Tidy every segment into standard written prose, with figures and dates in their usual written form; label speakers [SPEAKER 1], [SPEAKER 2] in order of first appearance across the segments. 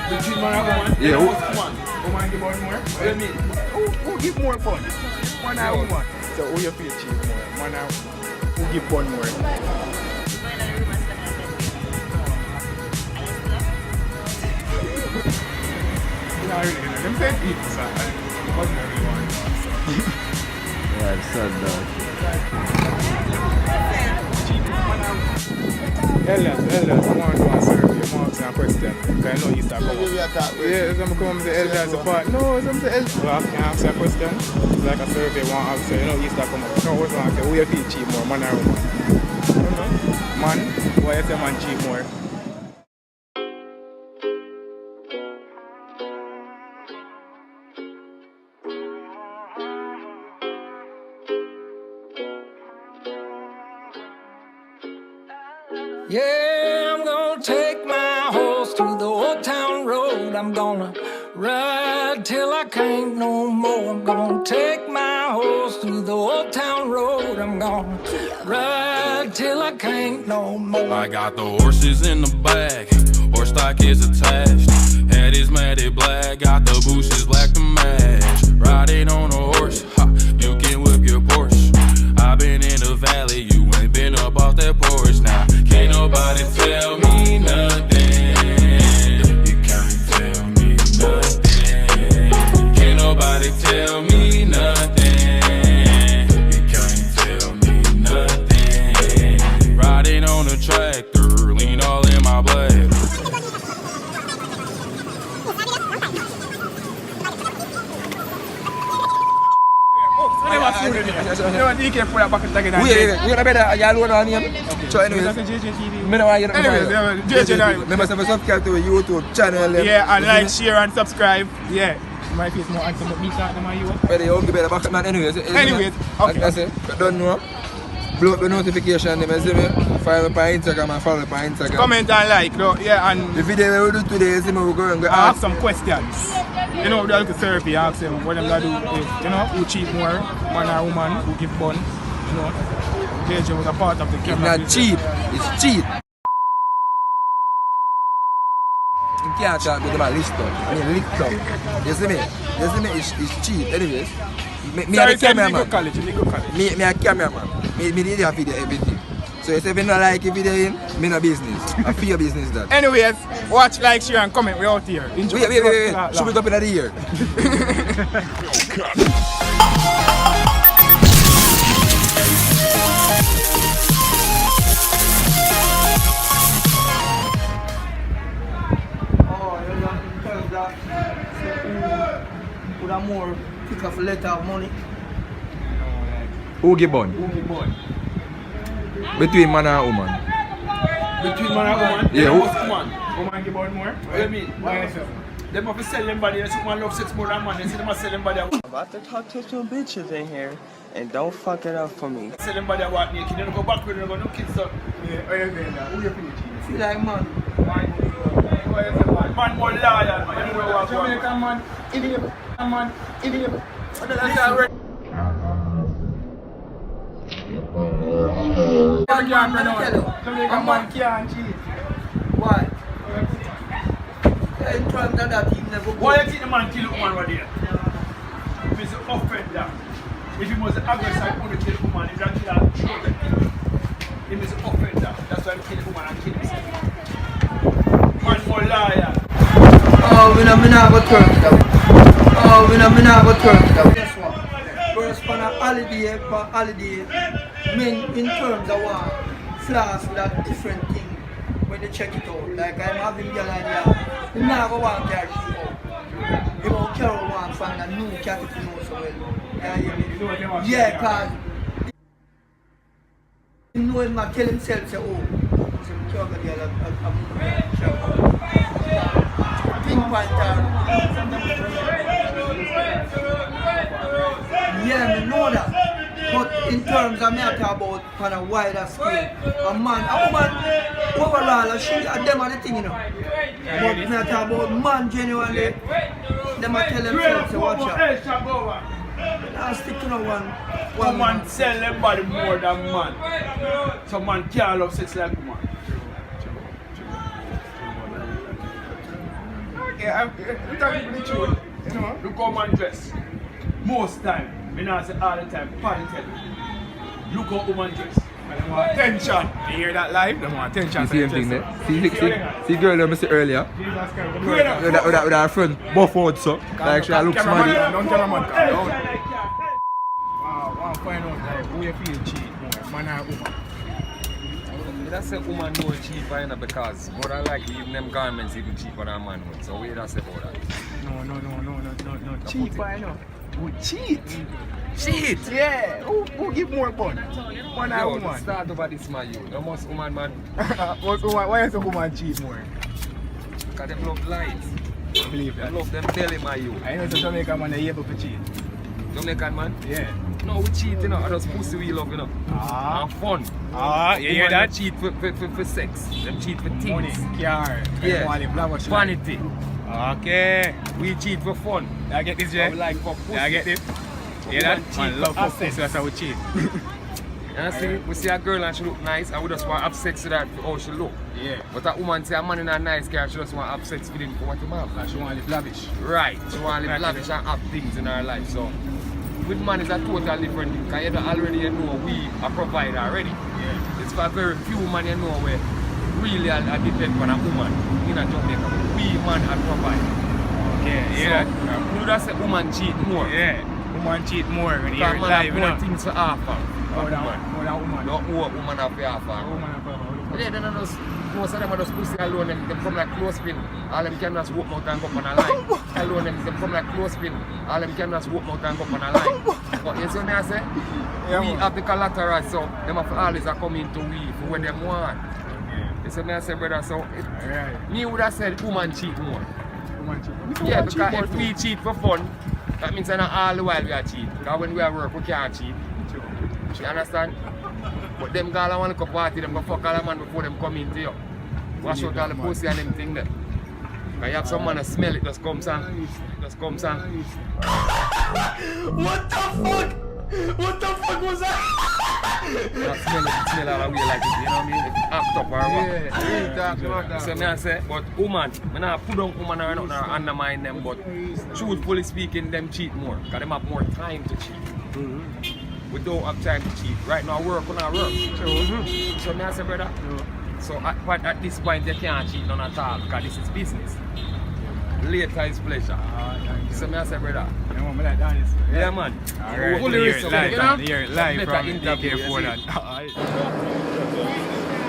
[SPEAKER 1] Between man and woman?
[SPEAKER 2] Yeah,
[SPEAKER 1] Woman give out more? What do you mean? Who give more fun? Man and woman. So who you feel cheap more? Man and who give fun more? Not really, you know. Them say people, sir. Wasn't everyone.
[SPEAKER 2] Yeah, it's sad dog.
[SPEAKER 1] Elders, I want to do a survey, I want to ask a question. Because I know you start coming. Yeah, some come say elders apart. No, some say elders. Well, I can ask a question. It's like a survey, I want to ask, so you know you start coming. No, what's wrong? Who you feel cheap more, man or woman? Man? Why you say man cheap more?
[SPEAKER 3] Yeah, I'm gonna take my horse to the old town road. I'm gonna ride till I can't no more. I'm gonna take my horse to the old town road. I'm gonna ride till I can't no more.
[SPEAKER 4] I got the horses in the back, horse stock is attached. Head is matted black, got the bushes black to match. Riding on a horse, ha, you can whip your Porsche. I've been in the valley, you ain't been up off that porch now. Can't nobody tell me nothing. You can't tell me nothing. Can't nobody tell me nothing. You can't tell me nothing. Riding on a tractor, lean all in my blood.
[SPEAKER 1] You can put that back again.
[SPEAKER 2] We got a better, you alone on him. So anyways, me know why you remember subscribe to the YouTube channel.
[SPEAKER 1] Yeah, and like, share and subscribe. Yeah. My face more handsome, but me can't know you.
[SPEAKER 2] But you only better back man anyways.
[SPEAKER 1] Okay.
[SPEAKER 2] I say, don't know. Blow up the notification, them see me. Follow me on Instagram and follow me on Instagram.
[SPEAKER 1] Comment and like, though. Yeah, and
[SPEAKER 2] the video we do today is we go and go
[SPEAKER 1] ask some questions. You know, we do a therapy, ask them what them gonna do if, you know, who cheat more, man or woman, who give bun. You know, Deja was a part of the camera.
[SPEAKER 2] It's not cheap, it's cheap. You can't talk with them a list up. I mean, licked up. You see me? It's cheap. Anyways, me a cameraman. Me a cameraman. Me did a video everything. So if you don't like a video in, me no business. I feel your business that.
[SPEAKER 1] Anyways, watch, like, share and comment. We're out here. Enjoy.
[SPEAKER 2] Wait. Should it up in the ear.
[SPEAKER 5] Put a more pick up a letter of money.
[SPEAKER 2] Who give bun? Between man and woman.
[SPEAKER 1] Between man and woman?
[SPEAKER 2] Yeah,
[SPEAKER 1] woman give out more? What do you mean? Why is it? They must sell them body. Someone love sex more than man. They say they must sell them body.
[SPEAKER 5] I'm about to talk to some bitches in here, and don't fuck it up for me.
[SPEAKER 1] Sell them body what naked. They don't go back with them. No kids so. Yeah, who you feel?
[SPEAKER 5] Feel like man.
[SPEAKER 1] Man more loyal. Jamaican man, idiot. Man, idiot. A man can't cheat.
[SPEAKER 5] Why? In terms of that, he never go.
[SPEAKER 1] Why you think the man kill a woman right there? He's an offender. If he was an aggressor, he would kill a woman. If he killer, show the thing. He is an offender. That's why he kill a woman and kill himself. Man more loyal.
[SPEAKER 5] Oh, we not go turn it out. Oh, we not go turn it out. Guess what? First, for a holiday, men in terms of what, flaws with a different thing when they check it out. Like I'm having girl in here, they never want to carry you out. You know, Carol want to find a new cat if you know so well. Yeah, cause he know him not kill himself, say, oh, some Carol girl a pinpoint yeah, I know that. But in terms of me I talk about on a wider scale, a woman, overall, she them are the thing, you know. But me I talk about man genuinely, them I tell themselves to watch out. I stick to no one
[SPEAKER 1] man sell them body more than man. So man can't love sex like woman. Yeah, I'm talking the truth. You know?
[SPEAKER 6] Look how man dress. Most time, me not say all the time, pardon tell you. Look how woman dress.
[SPEAKER 1] And they want attention. You hear that live? They want attention.
[SPEAKER 2] The same thing there. See girl that I see earlier.
[SPEAKER 1] Jesus Christ.
[SPEAKER 2] With her friend buff out so. Like she looks smarty.
[SPEAKER 1] Don't cameraman calm down. I want to find out like, who you feel cheat more, man or woman?
[SPEAKER 7] That's a woman more cheaper, you know, because more than likely even them garments even cheaper than man would. So what does say about that?
[SPEAKER 1] No. Cheaper, you know. Who cheat?
[SPEAKER 7] Cheat!
[SPEAKER 1] Yeah. Who give more bun? Man or
[SPEAKER 7] Yo,
[SPEAKER 1] woman?
[SPEAKER 7] start over this man, you. The most woman man.
[SPEAKER 1] Why is a woman cheat more?
[SPEAKER 7] Because them love lies.
[SPEAKER 1] I believe
[SPEAKER 7] They
[SPEAKER 1] that.
[SPEAKER 7] love them telling my you.
[SPEAKER 1] I know it's a Jamaican man that able to cheat.
[SPEAKER 7] Jamaican man?
[SPEAKER 1] Yeah.
[SPEAKER 7] No, we cheat, you know. I just pussy we love, you know. And fun.
[SPEAKER 1] You hear
[SPEAKER 7] Woman
[SPEAKER 1] that?
[SPEAKER 7] cheat for sex. Them cheat for
[SPEAKER 1] Money,
[SPEAKER 7] things.
[SPEAKER 1] car.
[SPEAKER 7] Yeah. Vanity.
[SPEAKER 1] Okay.
[SPEAKER 7] We cheat for fun.
[SPEAKER 1] I get this,
[SPEAKER 7] I
[SPEAKER 1] Jay.
[SPEAKER 7] would like for pussy.
[SPEAKER 1] I get this. Yeah, that
[SPEAKER 7] Woman
[SPEAKER 1] man
[SPEAKER 7] cheat
[SPEAKER 1] love
[SPEAKER 7] for
[SPEAKER 1] for
[SPEAKER 7] assets.
[SPEAKER 1] pussy, that's how we cheat.
[SPEAKER 7] And I see, we see a girl and she look nice and we just want to have sex with her for how she look.
[SPEAKER 1] Yeah.
[SPEAKER 7] But a woman say a man in a nice car, she just want to have sex with him for what he have.
[SPEAKER 1] Like she want to live lavish.
[SPEAKER 7] Right, she want to live lavish and have things in her life. So, with man is a total different thing because you already know we are provider already.
[SPEAKER 1] Yeah.
[SPEAKER 7] It's for very few man you know where really are depend on a woman in a Jamaica. We man are provider.
[SPEAKER 1] Okay,
[SPEAKER 7] So,
[SPEAKER 1] yeah.
[SPEAKER 7] you just say woman cheat more.
[SPEAKER 1] Yeah. Woman cheat more when you hear
[SPEAKER 7] Because
[SPEAKER 1] it
[SPEAKER 7] man
[SPEAKER 1] live,
[SPEAKER 7] have
[SPEAKER 1] you
[SPEAKER 7] more
[SPEAKER 1] know.
[SPEAKER 7] things to offer.
[SPEAKER 1] More than woman.
[SPEAKER 7] No more woman have to offer.
[SPEAKER 1] Woman and woman.
[SPEAKER 7] Yeah, then just, most of them are just pussy alone, them come like clothespin. All them can just walk out and go up on a line. Alone, them come like clothespin. All them can just walk out and go up on a line. But you see what I say?
[SPEAKER 1] Yeah,
[SPEAKER 7] We
[SPEAKER 1] man.
[SPEAKER 7] have the collateral, so them have always come into we for what them want. You see what I say, brother? So,
[SPEAKER 1] Alright.
[SPEAKER 7] me would have said woman cheat more.
[SPEAKER 1] Woman cheat.
[SPEAKER 7] Yeah, because if we cheat for fun, that means that not all the while we are cheat. Because when we are work, we can't cheat. You understand? But them girls want to go party, them go fuck all the man before them come into you. Wash out all the pussy and them thing there. Because you have some man that smell it, just comes and
[SPEAKER 6] What the fuck? What the fuck was that?
[SPEAKER 7] Not smell all the way like it, you know what I mean? It act up or what.
[SPEAKER 1] Yeah, talking about that.
[SPEAKER 7] So me I say, but woman, I not put down woman or nothing or undermine them, but truthfully speaking, them cheat more. Because them have more time to cheat. We don't have time to cheat. Right now, work on our work. So me I say, brother, so at this point, you can't cheat none at all because this is business. Later is pleasure. So me I say, brother,
[SPEAKER 1] You want me like that?
[SPEAKER 7] yeah man.
[SPEAKER 1] Alright,
[SPEAKER 7] Fully
[SPEAKER 1] hear it
[SPEAKER 7] research,
[SPEAKER 1] live,
[SPEAKER 7] you know?
[SPEAKER 1] hear it live
[SPEAKER 7] Better
[SPEAKER 1] from
[SPEAKER 7] interview,
[SPEAKER 1] DK
[SPEAKER 7] you
[SPEAKER 1] for
[SPEAKER 7] see?
[SPEAKER 1] that.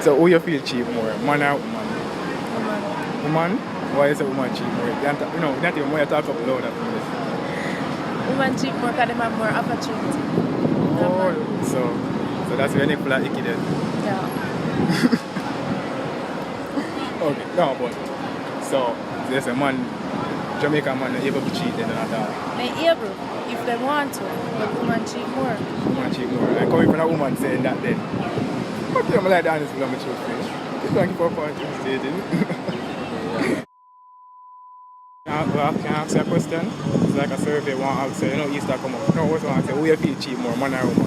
[SPEAKER 1] So who you feel cheap more, man or woman? Woman? Why is a woman cheap more? You know, not even when you talk up louder.
[SPEAKER 8] Women cheat more because they have more opportunity.
[SPEAKER 1] Oh, so that's when they pull out icky then.
[SPEAKER 8] Yeah.
[SPEAKER 1] Okay, no, but so there's a man, Jamaican man, able to cheat then at all.
[SPEAKER 8] They able if they want to, but women cheat more.
[SPEAKER 1] Woman cheat more. And coming from a woman saying that then. Okay, I'm like that, honestly, I'm a true fish. Thank you for participating. Can I ask you a question? It's like a survey, one answer, you know, Easter come up. No, what's one answer? Who you feel cheap more, man or woman?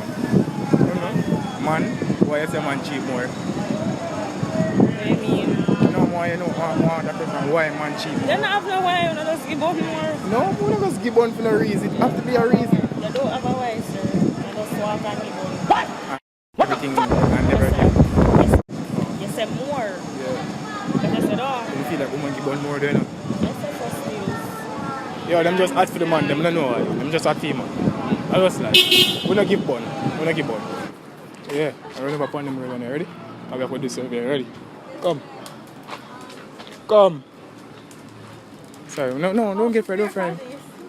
[SPEAKER 1] Man? Why you say man cheap more?
[SPEAKER 8] What do you mean?
[SPEAKER 1] No more, you know, one that question, why man cheap more?
[SPEAKER 8] They don't have no why, you know, just give up more.
[SPEAKER 1] No, we don't just give on for no reason. It have to be a reason.
[SPEAKER 8] They don't have a why, sir. They just walk and give up.
[SPEAKER 1] Everything and everything.
[SPEAKER 8] You say more.
[SPEAKER 1] Yeah.
[SPEAKER 8] But they said, oh,
[SPEAKER 1] You feel like woman give on more, do you know?
[SPEAKER 8] you say first news.
[SPEAKER 1] Yeah, them just ask for the man, them don't know why. Them just ask female. I just like, we don't give bun. We don't give bun. So yeah, I run up upon them right now. Ready? I'm going to do survey. Ready? Come. Come. Sorry, no, don't get afraid, don't friend.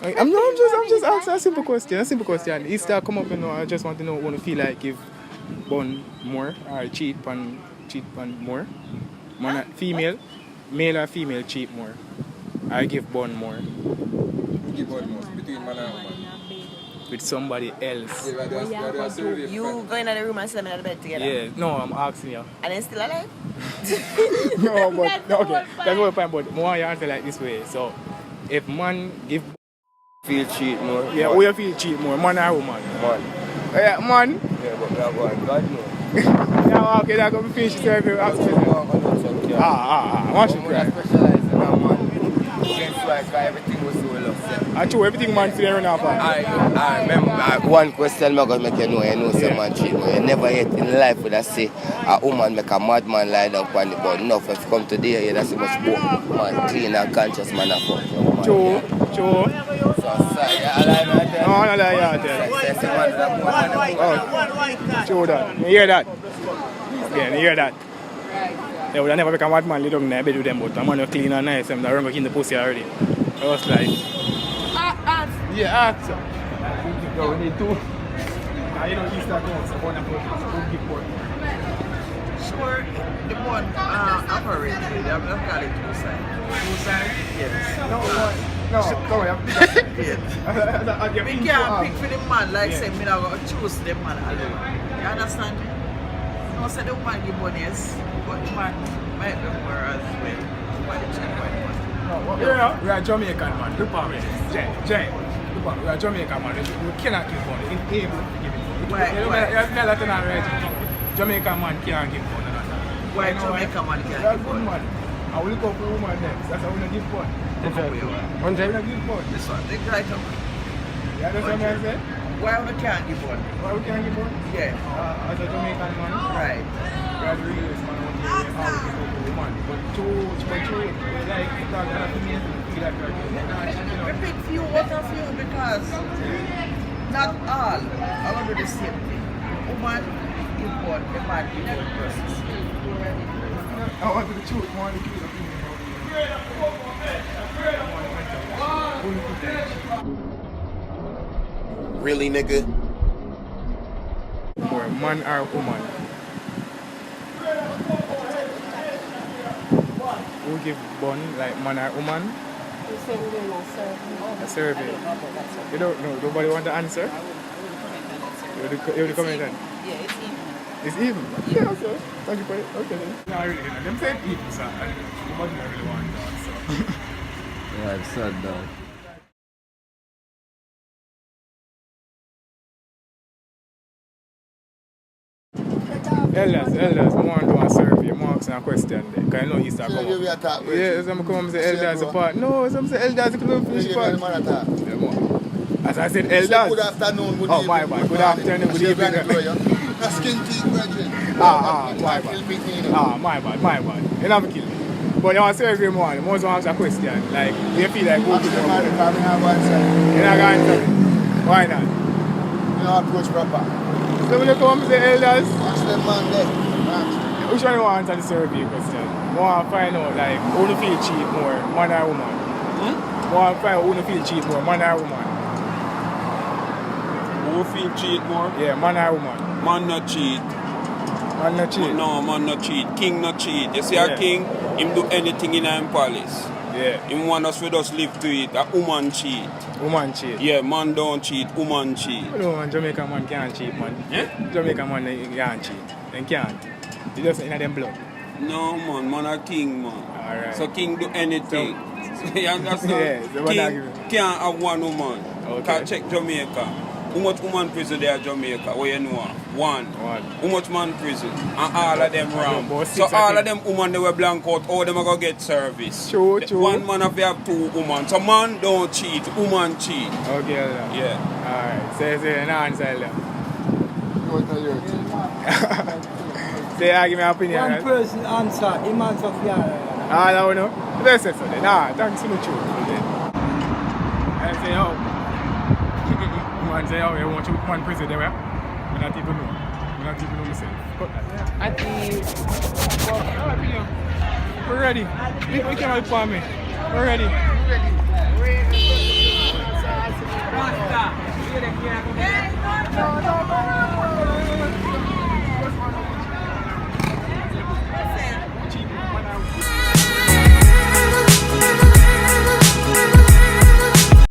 [SPEAKER 1] I'm just asking a simple question. Easter come up, you know, I just want to know what you feel like if bun more or cheat pan more. Man, female, male or female cheat more. I give bun more.
[SPEAKER 7] Give out more between man and woman.
[SPEAKER 1] With somebody else.
[SPEAKER 7] You
[SPEAKER 9] go in the room and sleep in the bed together.
[SPEAKER 1] Yeah, no, I'm asking you.
[SPEAKER 9] And then still alive?
[SPEAKER 1] No, but no, okay, that's what I'm but more you answer like this way. So, if man give,
[SPEAKER 2] Feel cheat more.
[SPEAKER 1] yeah, who you feel cheat more, man or woman?
[SPEAKER 2] Man.
[SPEAKER 1] Yeah, man.
[SPEAKER 2] Yeah, but that one, God no.
[SPEAKER 1] Yeah, okay, that's gonna finish the survey. Ask me. Watch it cry.
[SPEAKER 2] Specialize in that man. Against right, because everything was so low.
[SPEAKER 1] I true, everything man feel run off.
[SPEAKER 2] I remember one question I'm going to make you know some man cheat. You never yet in life would I say a woman make a madman lie down on the but enough if you come today, you that's much more man clean and conscious man of fuck.
[SPEAKER 1] True.
[SPEAKER 2] So, sorry, I lie right there.
[SPEAKER 1] No, I lie out there. Oh, true that. You hear that? Yeah, you hear that? They would never make a madman lay down there bed with them, but a man who clean and nice, and I remember in the pussy already. I was like, yeah, answer. No, we need two. Now you don't use that one, so one approach, don't give one.
[SPEAKER 10] Sure, the one operates, I'm not calling it two sides.
[SPEAKER 1] Two sides?
[SPEAKER 10] Yes.
[SPEAKER 1] No, we have to
[SPEAKER 10] yes. We can't pick for the man, like say, me not going to choose the man alone. You understand? No, say the woman give one yes, but the man might be more as well. Why the check one?
[SPEAKER 1] We are Jamaican man, look at me. Jay, look at me, we are Jamaican man, we cannot give one, it's able to give it.
[SPEAKER 10] Why?
[SPEAKER 1] Jamaican man can't give one.
[SPEAKER 10] Why Jamaican man can't give one?
[SPEAKER 1] I will look up for woman next, that's how we don't give one. One day we don't give one.
[SPEAKER 10] This one, take right up.
[SPEAKER 1] You understand what I said?
[SPEAKER 10] Why we can't give one?
[SPEAKER 1] Why we can't give one?
[SPEAKER 10] Yeah.
[SPEAKER 1] As a Jamaican man,
[SPEAKER 10] right.
[SPEAKER 1] We are the realest man out here, how we give up for woman. But true, like, because I have to make them feel like
[SPEAKER 10] we pick few, what a few, because not all will do the same thing. Woman import, the man import process.
[SPEAKER 1] I want to the truth, I want to give the opinion about
[SPEAKER 11] Really, nigga?
[SPEAKER 1] For man or woman? Who give bun, like man or woman?
[SPEAKER 12] You say we're doing a survey.
[SPEAKER 1] A survey. You don't know, nobody want to answer? You will comment then?
[SPEAKER 12] Yeah, it's even.
[SPEAKER 1] It's even? Yeah, okay. Thank you for it. Okay then. No, I really didn't. Them say it's even, so nobody really want to answer.
[SPEAKER 2] Yeah, it's sad though.
[SPEAKER 1] Elders, I want to do a survey, I want to ask a question there, because I know you start coming. Yeah, some come and say elders apart. No, some say elders couldn't finish the part. As I said, elders.
[SPEAKER 11] Good afternoon, good evening.
[SPEAKER 1] Oh, my bad. Good afternoon, good evening.
[SPEAKER 11] Skin teeth, brethren.
[SPEAKER 1] My bad. You never kill me. But you want to survey more, you must ask a question. Like, do you feel like go to the more? You're not going to answer me. Why not?
[SPEAKER 11] You don't approach proper.
[SPEAKER 1] So when you come and say elders,
[SPEAKER 11] watch them man there.
[SPEAKER 1] which one you want to answer the survey question? I want to find out like who do feel cheat more, man or woman? I want to find out who do feel cheat more, man or woman?
[SPEAKER 13] Who feel cheat more?
[SPEAKER 1] Yeah, man or woman?
[SPEAKER 13] Man not cheat.
[SPEAKER 1] Man not cheat?
[SPEAKER 13] No, man not cheat. King not cheat. You see a king, him do anything in him palace.
[SPEAKER 1] Yeah.
[SPEAKER 13] Him want us to just live to it. A woman cheat.
[SPEAKER 1] Woman cheat?
[SPEAKER 13] Yeah, man don't cheat, woman cheat.
[SPEAKER 1] No, man, Jamaican man can't cheat, man.
[SPEAKER 13] Yeah?
[SPEAKER 1] Jamaican man can't cheat. They can't. It's just in them blood.
[SPEAKER 13] No, man a king, man.
[SPEAKER 1] Alright.
[SPEAKER 13] So king do anything. You understand?
[SPEAKER 1] Yeah, so
[SPEAKER 13] king can't have one woman.
[SPEAKER 1] Okay.
[SPEAKER 13] Can't check Jamaica. How much woman prison there in Jamaica? What you know? One. How much man prison? And all of them wrong. So all of them women they were blank out, all them are going to get service.
[SPEAKER 1] True.
[SPEAKER 13] One man have two women. So man don't cheat, woman cheat.
[SPEAKER 1] Okay,
[SPEAKER 13] yeah.
[SPEAKER 1] Alright, say, no answer there. Say, give me an opinion.
[SPEAKER 5] One person answer, him answer for you.
[SPEAKER 1] I don't know. Let's say so then. Nah, thanks for the truth. I say, oh. Man say, oh, you want to one prison there, I don't even know. I don't even know myself. I think, we're ready. We came out for me. We're ready.